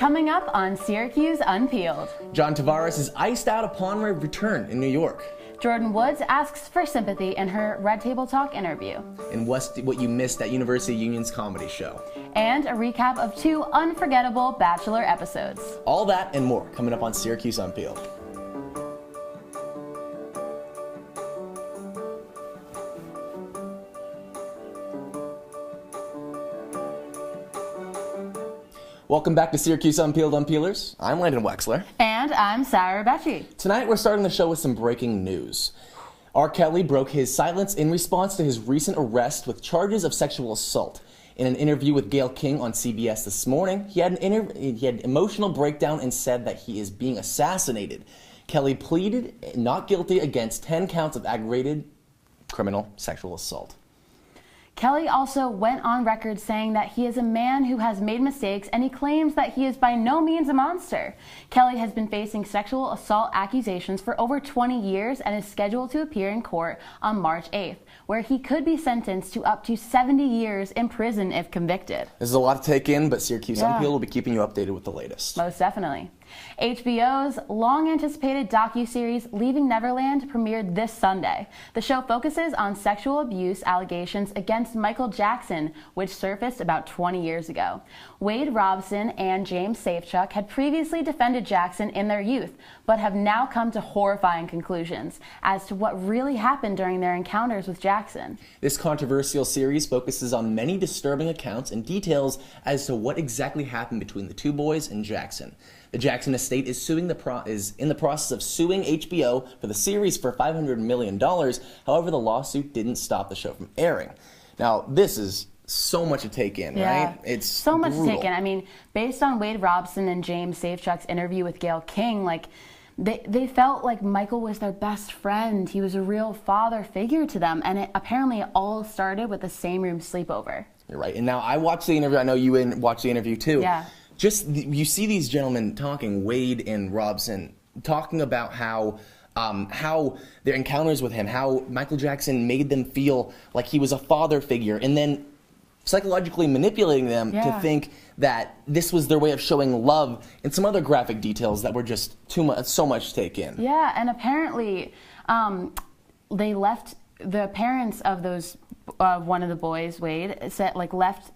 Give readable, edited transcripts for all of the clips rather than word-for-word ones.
Coming up on Syracuse Unpeeled. John Tavares is iced out upon return in New York. Jordan Woods asks for sympathy in her Red Table Talk interview. And what you missed at University Union's comedy show. And a recap of 2 unforgettable Bachelor episodes. All that and more coming up on Syracuse Unpeeled. Welcome back to Syracuse Unpeeled Unpeelers. I'm Landon Wexler. And I'm Rebetje. Tonight we're starting the show with some breaking news. R. Kelly broke his silence in response to his recent arrest with charges of sexual assault. In an interview with Gayle King on CBS this morning, he had an emotional breakdown and said that he is being assassinated. Kelly pleaded not guilty against 10 counts of aggravated criminal sexual assault. Kelly also went on record saying that he is a man who has made mistakes, and he claims that he is by no means a monster. Kelly has been facing sexual assault accusations for over 20 years and is scheduled to appear in court on March 8th, where he could be sentenced to up to 70 years in prison if convicted. This is a lot to take in, but Syracuse Unpeeled will be keeping you updated with the latest. Most definitely. HBO's long-anticipated docuseries Leaving Neverland premiered this Sunday. The show focuses on sexual abuse allegations against Michael Jackson, which surfaced about 20 years ago. Wade Robson and James Safechuck had previously defended Jackson in their youth, but have now come to horrifying conclusions as to what really happened during their encounters with Jackson. This controversial series focuses on many disturbing accounts and details as to what exactly happened between the two boys and Jackson. The Jackson estate is in the process of suing HBO for the series for $500 million. However, the lawsuit didn't stop the show from airing. Now, this is so much to take in, right? It's so much brutal. to take in. I mean, based on Wade Robson and James Safechuck's interview with Gayle King, like, they felt like Michael was their best friend. He was a real father figure to them, and apparently it all started with the same room sleepover. You're right. And now I watched the interview. I know you watched the interview too. Yeah. You see these gentlemen talking, Wade and Robson, talking about how their encounters with him, how Michael Jackson made them feel like he was a father figure, and then psychologically manipulating them to think that this was their way of showing love, and some other graphic details that were just so much to take in. Yeah, and apparently they left the parents of those. One of the boys, Wade, left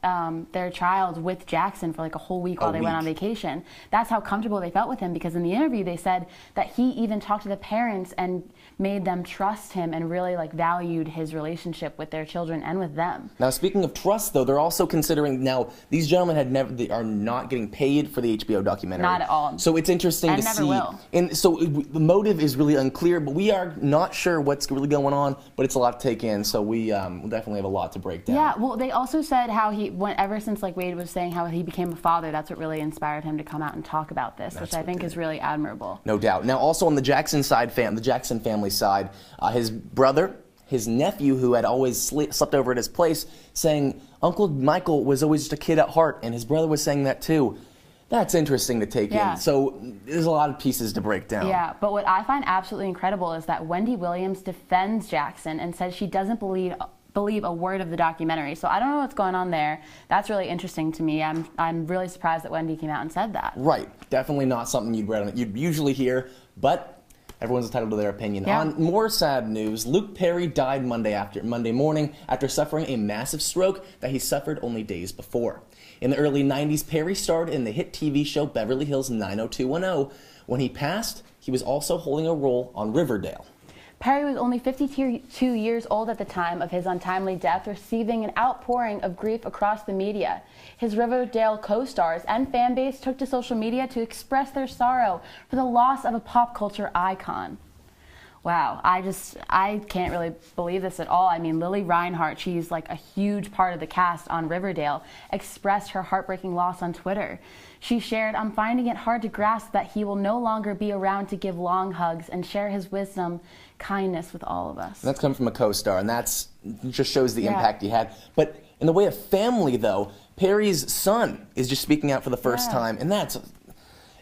their child with Jackson for like a whole week while they went on vacation. That's how comfortable they felt with him, because in the interview they said that he even talked to the parents and made them trust him and really valued his relationship with their children and with them. Now, speaking of trust, though, they're also considering now these gentlemen they are not getting paid for the HBO documentary. Not at all. So it's interesting to see. And never will. And so the motive is really unclear, but we are not sure what's really going on. But it's a lot to take in, so we will definitely have a lot to break down. Yeah, well, they also said how ever since Wade was saying how he became a father, that's what really inspired him to come out and talk about this, which I think is really admirable. No doubt. Now, also on the Jackson side, the Jackson family side, his brother, his nephew, who had always slept over at his place, saying Uncle Michael was always just a kid at heart, and his brother was saying that too. That's interesting to take in. So there's a lot of pieces to break down. Yeah, but what I find absolutely incredible is that Wendy Williams defends Jackson and says she doesn't believe a word of the documentary. So I don't know what's going on there. That's really interesting to me. I'm really surprised that Wendy came out and said that. Right. Definitely not something you'd usually hear, but everyone's entitled to their opinion. Yeah. On more sad news, Luke Perry died Monday morning after suffering a massive stroke that he suffered only days before. In the early 90s, Perry starred in the hit TV show Beverly Hills 90210. When he passed, he was also holding a role on Riverdale. Perry was only 52 years old at the time of his untimely death, receiving an outpouring of grief across the media. His Riverdale co-stars and fan base took to social media to express their sorrow for the loss of a pop culture icon. Wow, I can't really believe this at all. I mean, Lily Reinhart, she's like a huge part of the cast on Riverdale, expressed her heartbreaking loss on Twitter. She shared, "I'm finding it hard to grasp that he will no longer be around to give long hugs and share his wisdom, kindness with all of us." And that's coming from a co-star, and that's just shows the impact he had. But in the way of family, though, Perry's son is just speaking out for the first time, and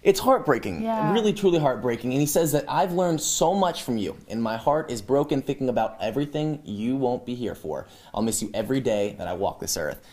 it's heartbreaking, really, truly heartbreaking. And he says that I've learned so much from you, and my heart is broken thinking about everything you won't be here for. I'll miss you every day that I walk this earth.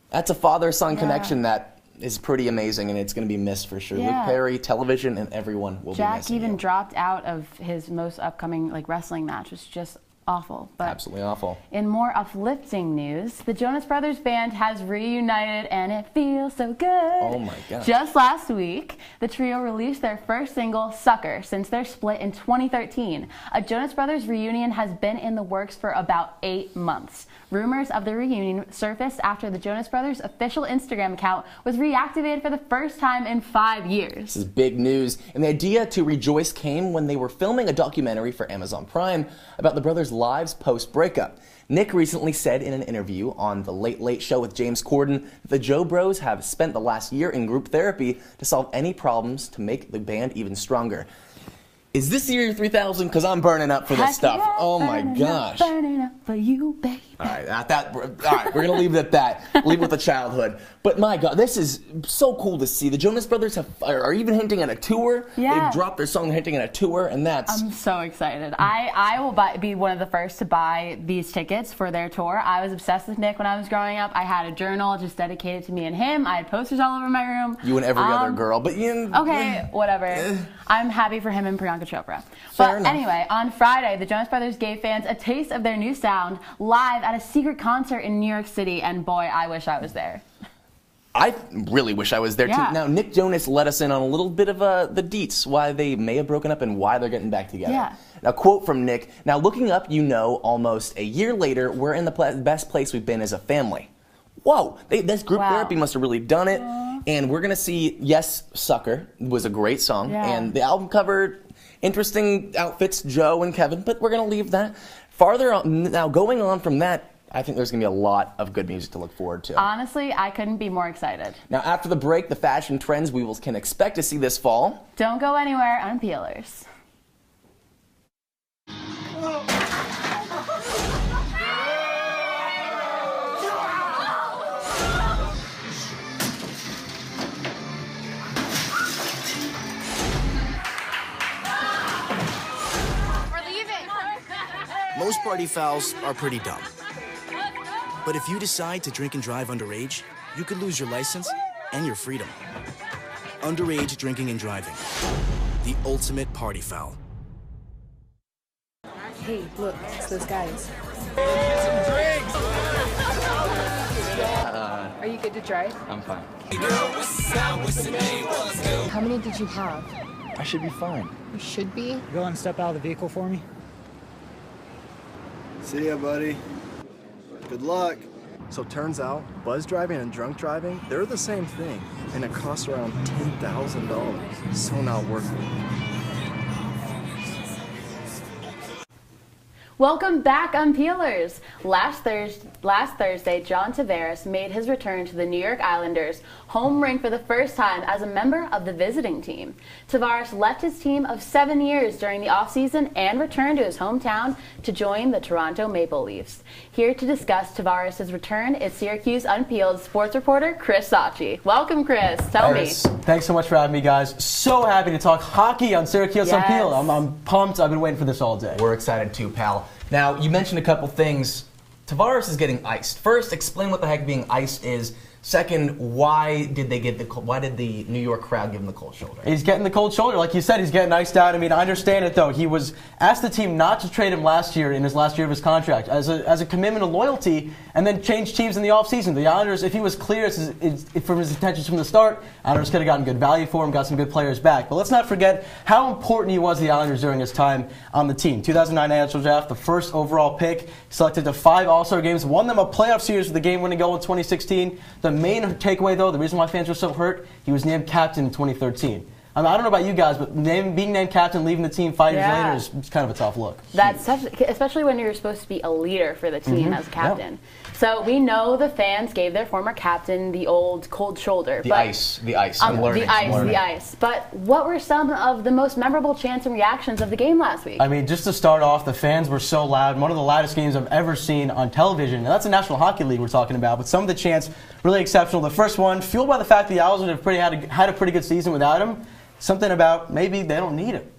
That's a father-son connection that is pretty amazing, and it's going to be missed for sure. Yeah. Luke Perry, television, and everyone will be missing Jack even you. dropped out of his most upcoming wrestling match. It's just awful. But absolutely awful. In more uplifting news, the Jonas Brothers band has reunited, and it feels so good. Oh my God. Just last week, the trio released their first single, Sucker, since their split in 2013. A Jonas Brothers reunion has been in the works for about 8 months. Rumors of the reunion surfaced after the Jonas Brothers' official Instagram account was reactivated for the first time in 5 years. This is big news, and the idea to rejoice came when they were filming a documentary for Amazon Prime about the brothers' lives post-breakup. Nick recently said in an interview on The Late Late Show with James Corden that the Joe Bros have spent the last year in group therapy to solve any problems to make the band even stronger. Is this year 3000? Because I'm burning up for this stuff. Oh my gosh. Burning up for you, baby. All right, we're going to leave it at that. Leave it with the childhood. But my God, this is so cool to see. The Jonas Brothers are even hinting at a tour. Yeah. They've dropped their song hinting at a tour, and that's... I'm so excited. I will be one of the first to buy these tickets for their tour. I was obsessed with Nick when I was growing up. I had a journal just dedicated to me and him. I had posters all over my room. You and every other girl, but you... Okay, whatever. I'm happy for him and Priyanka Chopra. Fair But enough. anyway, on Friday, the Jonas Brothers gave fans a taste of their new sound live at a secret concert in New York City, and boy, I wish I was there. I really wish I was there Yeah. too. Now, Nick Jonas let us in on a little bit of the deets, why they may have broken up and why they're getting back together. Yeah. Now, quote from Nick, "Now looking up, almost a year later, we're in the best place we've been as a family." Whoa, this group Wow. therapy must have really done it. And we're going to see, yes, Sucker was a great song. Yeah. And the album covered interesting outfits, Joe and Kevin, but we're going to leave that. Farther on, now going on from that, I think there's going to be a lot of good music to look forward to. Honestly, I couldn't be more excited. Now, after the break, the fashion trends can expect to see this fall. Don't go anywhere, Unpeelers. Most party fouls are pretty dumb. But if you decide to drink and drive underage, you could lose your license and your freedom. Underage drinking and driving. The ultimate party foul. Hey, look, it's those guys. Are you good to drive? I'm fine. How many did you have? I should be fine. You should be. Go and step out of the vehicle for me. See ya, buddy. Good luck. So turns out, buzz driving and drunk driving, they're the same thing. And it costs around $10,000. So not worth it. Welcome back, Unpeelers! Last Thursday, John Tavares made his return to the New York Islanders' home rink for the first time as a member of the visiting team. Tavares left his team of 7 years during the offseason and returned to his hometown to join the Toronto Maple Leafs. Here to discuss Tavares' return is Syracuse Unpeeled sports reporter Chris Sachi. Welcome, Chris. Tell me. Thanks so much for having me, guys. So happy to talk hockey on Syracuse Yes. Unpeeled. I'm pumped. I've been waiting for this all day. We're excited too, pal. Now, you mentioned a couple things. Tavares is getting iced. First, explain what the heck being iced is. Second, why did the New York crowd give him the cold shoulder? He's getting the cold shoulder. Like you said, he's getting iced out. I mean, I understand it, though. He was asked the team not to trade him last year in his last year of his contract as a commitment of loyalty, and then changed teams in the offseason. The Islanders, if he was clear from his intentions from the start, Islanders could have gotten good value for him, got some good players back. But let's not forget how important he was to the Islanders during his time on the team. 2009 NHL Draft, the first overall pick, selected to 5 All-Star games, won them a playoff series with the game-winning goal in 2016. The main takeaway, though, the reason why fans were so hurt, he was named captain in 2013. I don't know about you guys, but being named captain, leaving the team 5 years later is kind of a tough look. That's especially when you're supposed to be a leader for the team as a captain. Yep. So we know the fans gave their former captain the old cold shoulder. The ice. The ice. But what were some of the most memorable chants and reactions of the game last week? I mean, just to start off, the fans were so loud. One of the loudest games I've ever seen on television. And that's the National Hockey League we're talking about. But some of the chants really exceptional. The first one, fueled by the fact the Owls have had a pretty good season without him. Something about maybe they don't need him.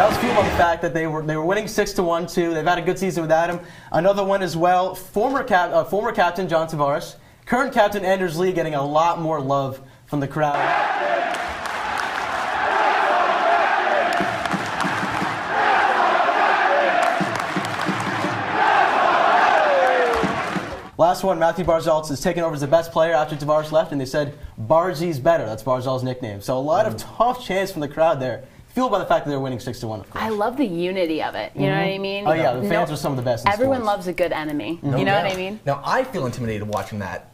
that was fueled by the fact that they were winning 6-1 too. They've had a good season without him. Another one as well. Former captain John Tavares, current captain Anders Lee getting a lot more love from the crowd. Last one, Matthew Barzal is taking over as the best player after Tavares left, and they said Barzy's better. That's Barzal's nickname. So a lot of tough chants from the crowd there, fueled by the fact that they're winning 6-1, of course. I love the unity of it. You know what I mean? Oh yeah, the fans are some of the best in Everyone sports. loves a good enemy. You know what I mean? Now, I feel intimidated watching that,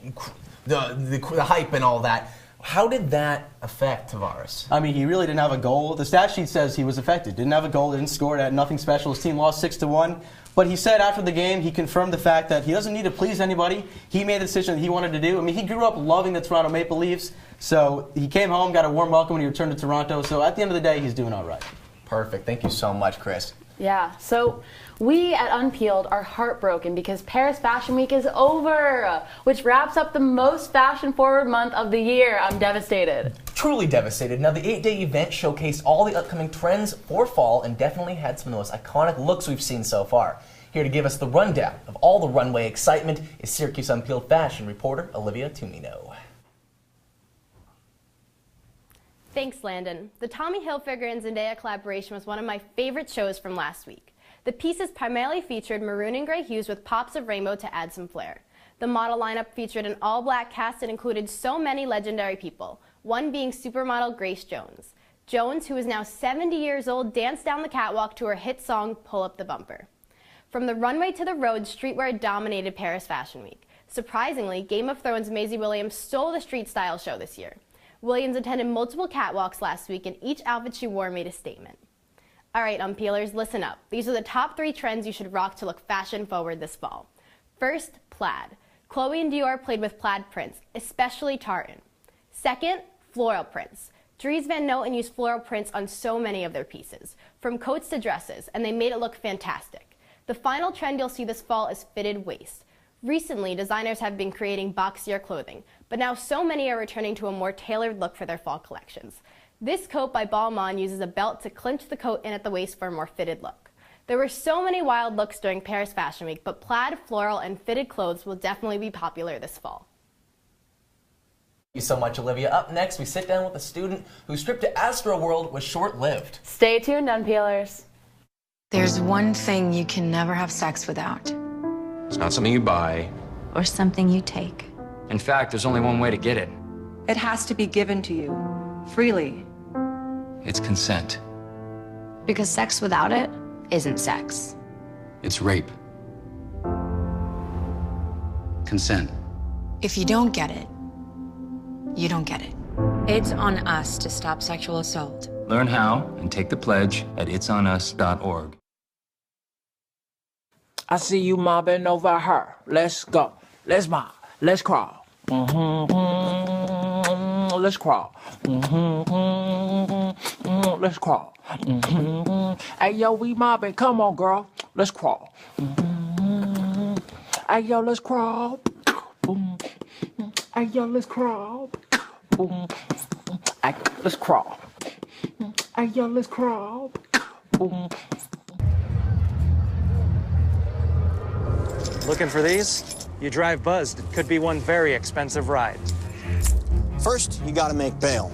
the hype and all that. How did that affect Tavares? I mean, he really didn't have a goal. The stat sheet says he was affected. Didn't have a goal, didn't score, had nothing special. His team lost 6-1. But he said after the game, he confirmed the fact that he doesn't need to please anybody. He made the decision that he wanted to do. I mean, he grew up loving the Toronto Maple Leafs. So he came home, got a warm welcome when he returned to Toronto. So at the end of the day, he's doing all right. Perfect. Thank you so much, Chris. Yeah, so we at Unpeeled are heartbroken because Paris Fashion Week is over, which wraps up the most fashion-forward month of the year. I'm devastated. Truly devastated. Now, the 8-day event showcased all the upcoming trends for fall and definitely had some of the most iconic looks we've seen so far. Here to give us the rundown of all the runway excitement is Syracuse Unpeeled fashion reporter Olivia Tumino. Thanks, Landon. The Tommy Hilfiger and Zendaya collaboration was one of my favorite shows from last week. The pieces primarily featured maroon and gray hues with pops of rainbow to add some flair. The model lineup featured an all-black cast that included so many legendary people, one being supermodel Grace Jones. Jones, who is now 70 years old, danced down the catwalk to her hit song, Pull Up the Bumper. From the runway to the road, streetwear dominated Paris Fashion Week. Surprisingly, Game of Thrones' Maisie Williams stole the street style show this year. Williams attended multiple catwalks last week, and each outfit she wore made a statement. All right, Unpeelers, listen up. These are the top 3 trends you should rock to look fashion-forward this fall. First, plaid. Chloe and Dior played with plaid prints, especially tartan. Second, floral prints. Dries Van Noten used floral prints on so many of their pieces, from coats to dresses, and they made it look fantastic. The final trend you'll see this fall is fitted waist. Recently, designers have been creating boxier clothing, but now so many are returning to a more tailored look for their fall collections. This coat by Balmain uses a belt to clinch the coat in at the waist for a more fitted look. There were so many wild looks during Paris Fashion Week, but plaid, floral, and fitted clothes will definitely be popular this fall. Thank you so much, Olivia. Up next, we sit down with a student whose trip to Astroworld was short-lived. Stay tuned, Unpeelers. There's one thing you can never have sex without. It's not something you buy. Or something you take. In fact, there's only one way to get it. It has to be given to you, freely. It's consent. Because sex without it isn't sex. It's rape. Consent. If you don't get it, you don't get it. It's on us to stop sexual assault. Learn how and take the pledge at itsonus.org. I see you mobbing over her. Let's go. Let's mob. Let's crawl. Let's crawl. Let's crawl. Hey, yo, we mobbing. Come on, girl. Let's crawl. Hey, yo, let's crawl. Hey, yo, let's crawl. Hey, let's crawl. Hey, yo, let's crawl. Looking for these? You drive buzzed. It could be one very expensive ride. First, you gotta make bail.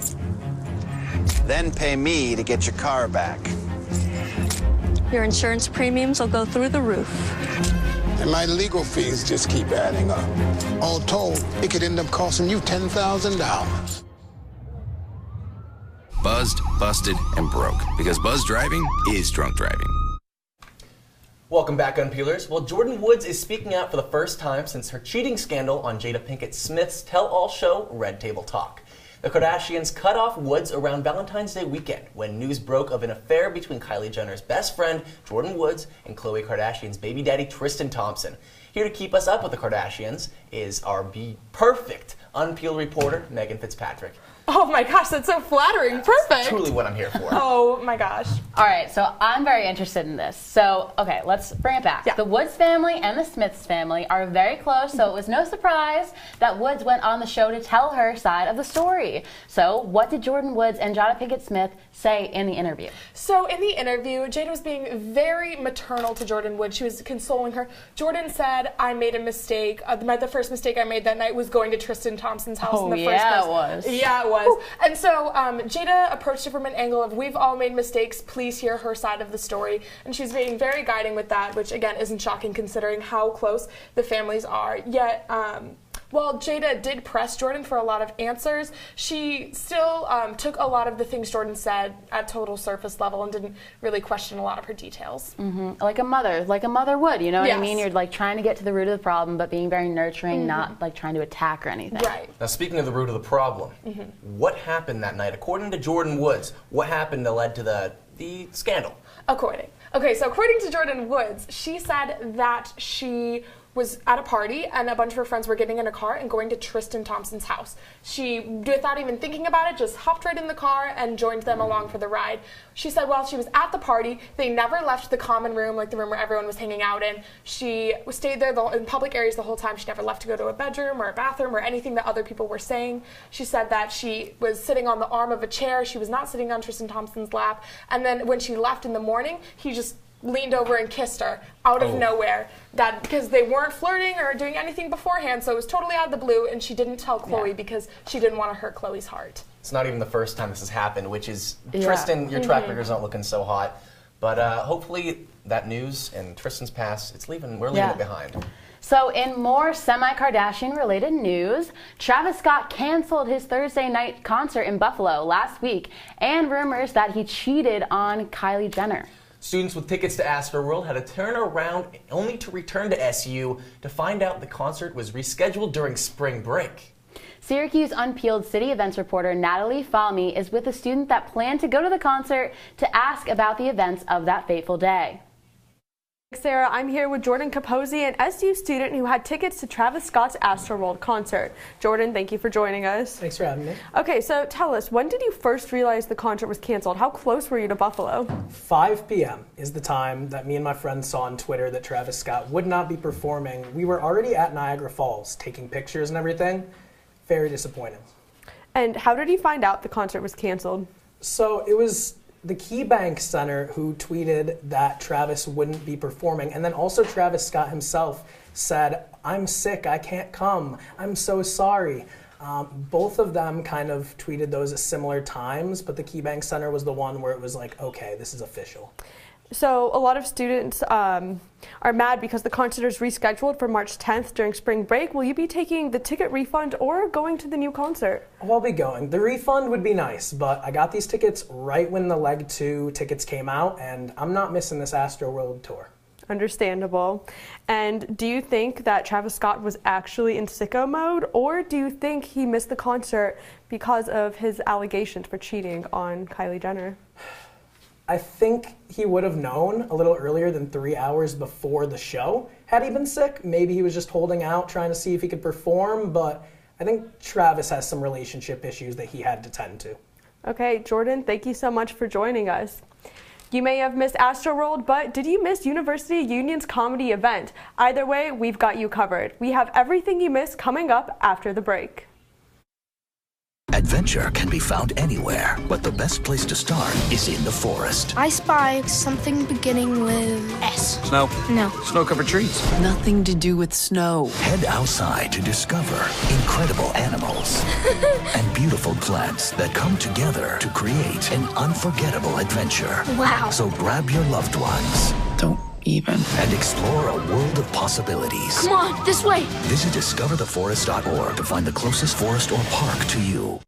Then pay me to get your car back. Your insurance premiums will go through the roof. And my legal fees just keep adding up. All told, it could end up costing you $10,000. Buzzed, busted, and broke. Because buzz driving is drunk driving. Welcome back, Unpeelers. Well, Jordyn Woods is speaking out for the first time since her cheating scandal on Jada Pinkett Smith's tell-all show, Red Table Talk. The Kardashians cut off Woods around Valentine's Day weekend when news broke of an affair between Kylie Jenner's best friend, Jordyn Woods, and Khloe Kardashian's baby daddy, Tristan Thompson. Here to keep us up with the Kardashians is our perfect Unpeeled reporter, Megan Fitzpatrick. Oh my gosh, that's so flattering. Perfect. That's truly what I'm here for. Oh my gosh. All right, so I'm very interested in this. So, okay, let's bring it back. Yeah. The Woods family and the Smiths family are very close, so it was no surprise that Woods went on the show to tell her side of the story. So, what did Jordyn Woods and Jada Pinkett Smith say in the interview? So in the interview, Jada was being very maternal to Jordyn Woods. She was consoling her. Jordyn said, I made a mistake. The first mistake I made that night was going to Tristan Thompson's house in the first place. It was. Yeah, it was. Ooh. And so Jada approached it from an angle of, we've all made mistakes, please hear her side of the story. And she's being very guiding with that, which again isn't shocking considering how close the families are. Yet, while Jada did press Jordyn for a lot of answers, she still took a lot of the things Jordyn said at total surface level and didn't really question a lot of her details. Like a mother would, you know what Yes. I mean? You're like trying to get to the root of the problem, but being very nurturing, not like trying to attack or anything. Right. Now, speaking of the root of the problem, what happened that night? According to Jordyn Woods, what happened that led to the scandal? According to Jordyn Woods, she said that she was at a party and a bunch of her friends were getting in a car and going to Tristan Thompson's house. She, without even thinking about it, just hopped right in the car and joined them along for the ride. She said while she was at the party, they never left the common room, like the room where everyone was hanging out in. She stayed there in public areas the whole time. She never left to go to a bedroom or a bathroom or anything that other people were saying. She said that she was sitting on the arm of a chair. She was not sitting on Tristan Thompson's lap. And then when she left in the morning, he just leaned over and kissed her out of nowhere, that because they weren't flirting or doing anything beforehand, so it was totally out of the blue, and she didn't tell Chloe because she didn't want to hurt Chloe's heart. It's not even the first time this has happened, which is, Tristan, your track record's not looking so hot, but hopefully that news and Tristan's past, we're leaving it behind. So in more semi-Kardashian related news, Travis Scott canceled his Thursday night concert in Buffalo last week, and rumors that he cheated on Kylie Jenner. Students with tickets to Astroworld had to turn around only to return to SU to find out the concert was rescheduled during spring break. Syracuse Unpeeled city events reporter Natalie Falmy is with a student that planned to go to the concert to ask about the events of that fateful day. Sarah, I'm here with Jordan Capozzi, an SU student who had tickets to Travis Scott's Astroworld concert. Jordan, thank you for joining us. Thanks for having me. Okay, so tell us, when did you first realize the concert was canceled? How close were you to Buffalo? 5 p.m. is the time that me and my friends saw on Twitter that Travis Scott would not be performing. We were already at Niagara Falls taking pictures and everything. Very disappointed. And how did you find out the concert was canceled? So it was the KeyBank Center who tweeted that Travis wouldn't be performing, and then also Travis Scott himself said, "I'm sick, I can't come, I'm so sorry." Both of them kind of tweeted those at similar times, but the KeyBank Center was the one where it was like, okay, this is official. So a lot of students are mad because the concert is rescheduled for March 10th during spring break. Will you be taking the ticket refund or going to the new concert? I'll be going. The refund would be nice, but I got these tickets right when the Leg 2 tickets came out, and I'm not missing this Astroworld tour. Understandable. And do you think that Travis Scott was actually in sicko mode, or do you think he missed the concert because of his allegations for cheating on Kylie Jenner? I think he would have known a little earlier than 3 hours before the show. Had he been sick, maybe he was just holding out, trying to see if he could perform, but I think Travis has some relationship issues that he had to tend to. Okay, Jordan, thank you so much for joining us. You may have missed Astroworld, but did you miss University Union's comedy event? Either way, we've got you covered. We have everything you missed coming up after the break. Adventure can be found anywhere, but the best place to start is in the forest. I spy something beginning with S. Snow? No. Snow-covered trees. Nothing to do with snow. Head outside to discover incredible animals and beautiful plants that come together to create an unforgettable adventure. Wow. So grab your loved ones. Don't even. And explore a world of possibilities. Come on, this way. Visit discovertheforest.org to find the closest forest or park to you.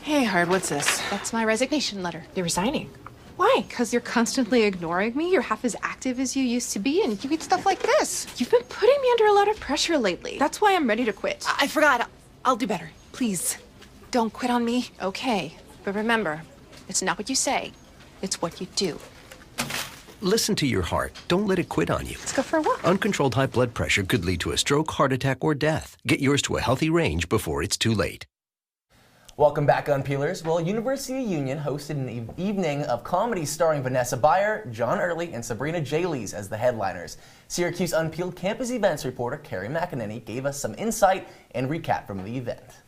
Hey, Hard, what's this? That's my resignation letter. You're resigning. Why? Because you're constantly ignoring me. You're half as active as you used to be, and you get stuff like this. You've been putting me under a lot of pressure lately. That's why I'm ready to quit. I forgot. I'll do better. Please, don't quit on me. Okay, but remember, it's not what you say, it's what you do. Listen to your heart. Don't let it quit on you. Let's go for a walk. Uncontrolled high blood pressure could lead to a stroke, heart attack, or death. Get yours to a healthy range before it's too late. Welcome back, Unpeelers. Well, University of Union hosted an evening of comedy starring Vanessa Bayer, John Early, and Sabrina Jalise as the headliners. Syracuse Unpeeled campus events reporter Carrie McEnany gave us some insight and recap from the event.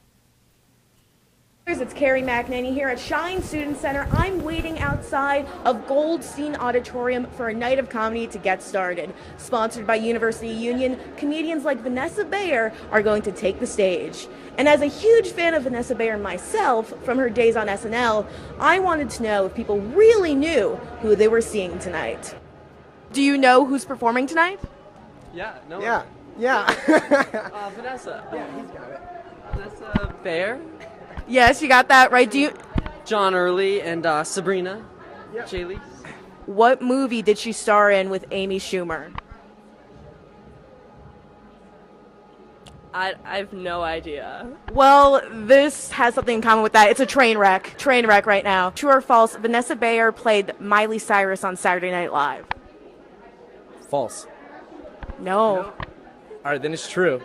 It's Carrie McEnany here at Shine Student Center. I'm waiting outside of Goldstein Auditorium for a night of comedy to get started. Sponsored by University of Union, comedians like Vanessa Bayer are going to take the stage. And as a huge fan of Vanessa Bayer myself from her days on SNL, I wanted to know if people really knew who they were seeing tonight. Do you know who's performing tonight? Yeah, no. Yeah. Vanessa. Yeah, he's got it. Vanessa Bayer? Yes, you got that right. Do you? John Early and Sabrina Jalise. What movie did she star in with Amy Schumer? I have no idea. Well, this has something in common with that. It's a train wreck. Train wreck right now. True or false, Vanessa Bayer played Miley Cyrus on Saturday Night Live. False. No. All right, then it's true.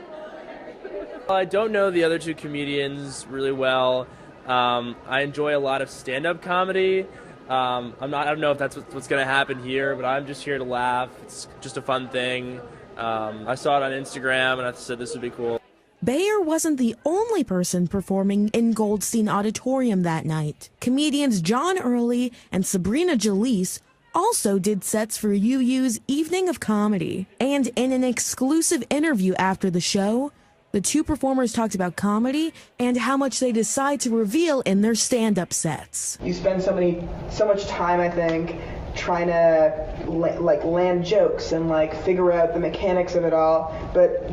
I don't know the other two comedians really well. I enjoy a lot of stand-up comedy. I don't know if that's what's going to happen here, but I'm just here to laugh. It's just a fun thing. I saw it on Instagram, and I said this would be cool. Bayer wasn't the only person performing in Goldstein Auditorium that night. Comedians John Early and Sabrina Jalise also did sets for UU's Evening of Comedy. And in an exclusive interview after the show, the two performers talked about comedy and how much they decide to reveal in their stand-up sets. You spend so much time, I think, trying to land jokes and figure out the mechanics of it all. But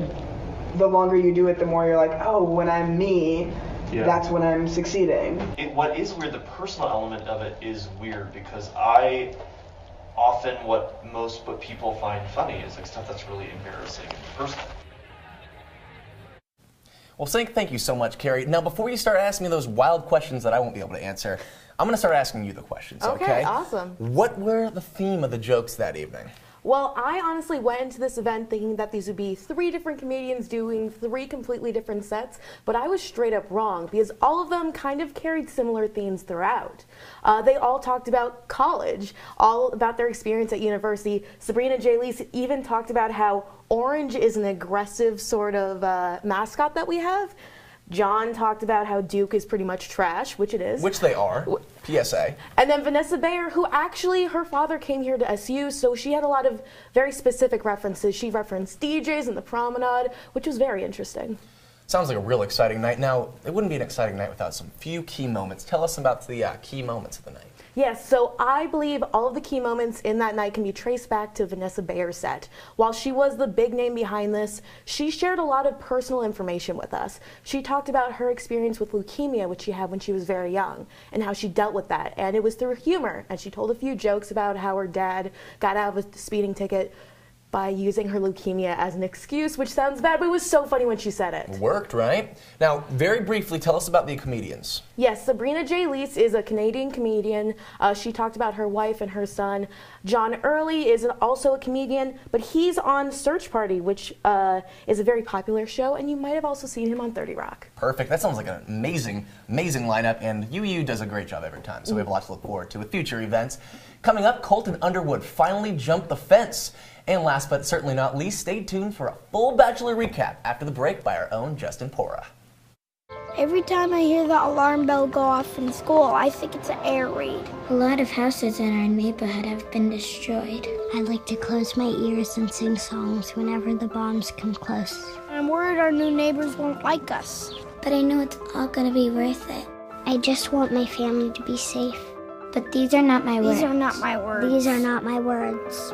the longer you do it, the more you're like, oh, when I'm me, that's when I'm succeeding. What is weird, the personal element of it is weird because what people find funny is stuff that's really embarrassing and personal. Well, thank you so much, Carrie. Now, before you start asking me those wild questions that I won't be able to answer, I'm going to start asking you the questions, okay? Okay, awesome. What were the theme of the jokes that evening? Well, I honestly went into this event thinking that these would be 3 different comedians doing 3 completely different sets, but I was straight up wrong because all of them kind of carried similar themes throughout. They all talked about college, all about their experience at university. Sabrina Jalise even talked about how orange is an aggressive sort of mascot that we have. John talked about how Duke is pretty much trash, which it is. Which they are. PSA. And then Vanessa Bayer, who actually, her father came here to SU, so she had a lot of very specific references. She referenced DJs and the Promenade, which was very interesting. Sounds like a real exciting night. Now, it wouldn't be an exciting night without some few key moments. Tell us about the key moments of the night. Yes, so I believe all of the key moments in that night can be traced back to Vanessa Bayer's set. While she was the big name behind this, she shared a lot of personal information with us. She talked about her experience with leukemia, which she had when she was very young, and how she dealt with that. And it was through humor. And she told a few jokes about how her dad got out of a speeding ticket by using her leukemia as an excuse, which sounds bad, but it was so funny when she said it. It worked, right? Now, very briefly, tell us about the comedians. Yes, Sabrina Jalise is a Canadian comedian. She talked about her wife and her son. John Early is also a comedian, but he's on Search Party, which is a very popular show, and you might have also seen him on 30 Rock. Perfect. That sounds like an amazing, amazing lineup, and UU does a great job every time, so we have a lot to look forward to with future events. Coming up, Colton Underwood finally jumped the fence. And last but certainly not least, stay tuned for a full Bachelor recap after the break by our own Justin Paura. Every time I hear the alarm bell go off in school, I think it's an air raid. A lot of houses in our neighborhood have been destroyed. I like to close my ears and sing songs whenever the bombs come close. I'm worried our new neighbors won't like us. But I know it's all gonna be worth it. I just want my family to be safe. But these are not my words. These are not my words. These are not my words.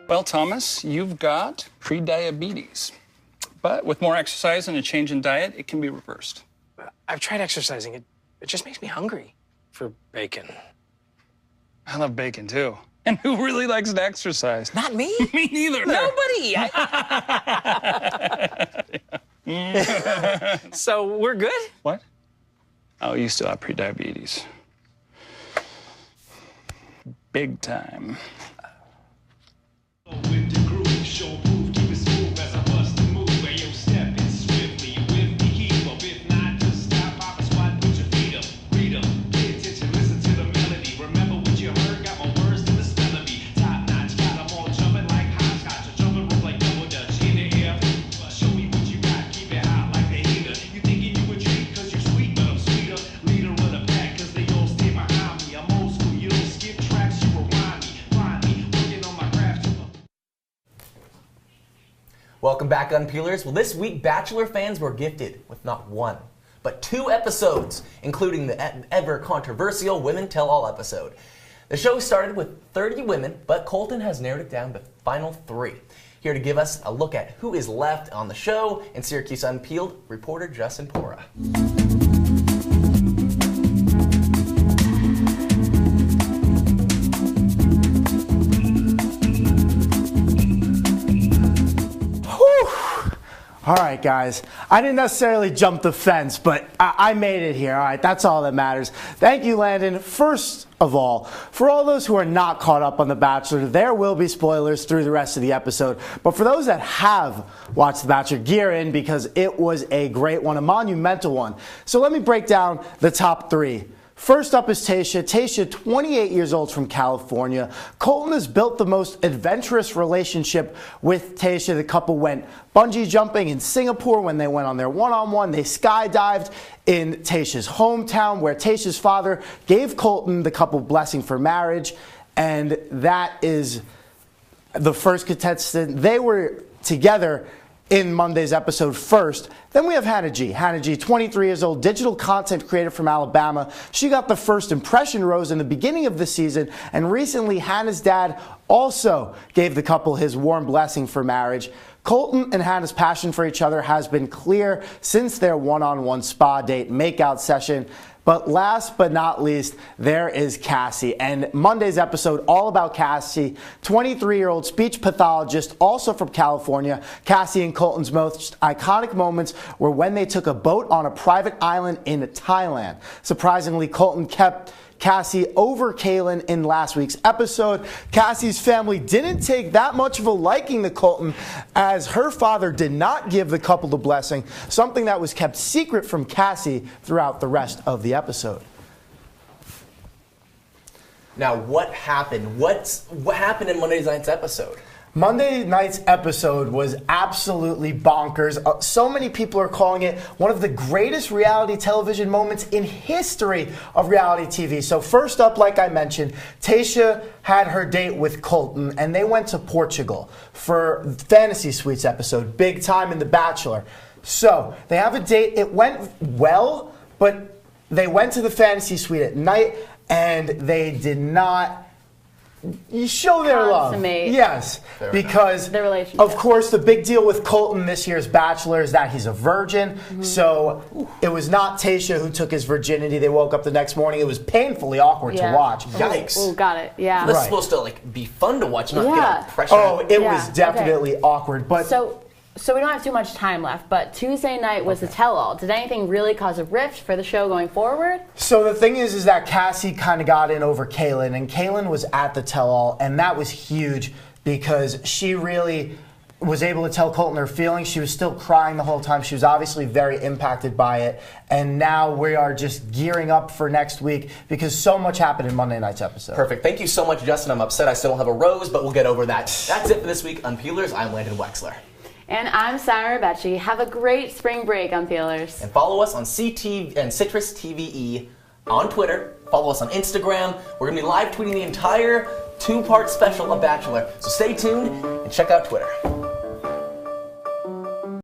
Well, Thomas, you've got prediabetes. But with more exercise and a change in diet, it can be reversed. I've tried exercising. It just makes me hungry for bacon. I love bacon, too. And who really likes to exercise? Not me. Me neither. Nobody. So we're good? What? Oh, you still have prediabetes. Big time. Welcome back, Unpeelers. Well, this week, Bachelor fans were gifted with not one, but 2 episodes, including the ever-controversial Women Tell All episode. The show started with 30 women, but Colton has narrowed it down to the final 3. Here to give us a look at who is left on the show, in Syracuse Unpeeled, reporter Justin Paura. All right, guys, I didn't necessarily jump the fence, but I made it here. All right, that's all that matters. Thank you, Landon. First of all, for all those who are not caught up on The Bachelor, there will be spoilers through the rest of the episode. But for those that have watched The Bachelor, gear in because it was a great one, a monumental one. So let me break down the top 3. First up is Tayshia. Tayshia, 28 years old, from California. Colton has built the most adventurous relationship with Tayshia. The couple went bungee jumping in Singapore when they went on their one-on-one. They skydived in Tayshia's hometown, where Tayshia's father gave Colton the couple blessing for marriage. And that is the first contestant. They were together in Monday's episode first. Then we have Hannah G. Hannah G, 23 years old, digital content creator from Alabama. She got the first impression rose in the beginning of the season, and recently Hannah's dad also gave the couple his warm blessing for marriage. Colton and Hannah's passion for each other has been clear since their one-on-one spa date makeout session. But last but not least, there is Cassie. And Monday's episode, all about Cassie, 23-year-old speech pathologist, also from California. Cassie and Colton's most iconic moments were when they took a boat on a private island in Thailand. Surprisingly, Colton kept Cassie over Kaylin in last week's episode. Cassie's family didn't take that much of a liking to Colton, as her father did not give the couple the blessing, something that was kept secret from Cassie throughout the rest of the episode. Now, what happened? What happened in Monday night's episode? Monday night's episode was absolutely bonkers. So many people are calling it one of the greatest reality television moments in history of reality TV. So first up, like I mentioned, Tayshia had her date with Colton, and they went to Portugal for Fantasy Suites episode, big time in The Bachelor. So they have a date. It went well, but they went to the Fantasy Suite at night, and they did not show their love. Yes, because their relationship. Of course, the big deal with Colton this year's Bachelor is that he's a virgin. So it was not Tayshia who took his virginity. They woke up the next morning. It was painfully awkward to watch. Yikes! Oh, got it. Yeah. This is supposed to be fun to watch, not get all pressure. Oh, it was definitely awkward. But so we don't have too much time left, but Tuesday night was the tell-all. Did anything really cause a rift for the show going forward? So the thing is that Cassie kind of got in over Kaylin, and Kaylin was at the tell-all, and that was huge because she really was able to tell Colton her feelings. She was still crying the whole time. She was obviously very impacted by it, and now we are just gearing up for next week because so much happened in Monday night's episode. Perfect. Thank you so much, Justin. I'm upset I still don't have a rose, but we'll get over that. That's it for this week. Unpeelers, I'm Landon Wexler. And I'm Sarah Rebetje. Have a great spring break, Unpeelers. And follow us on CTV and CitrusTV on Twitter. Follow us on Instagram. We're going to be live tweeting the entire 2-part special of Bachelor. So stay tuned and check out Twitter.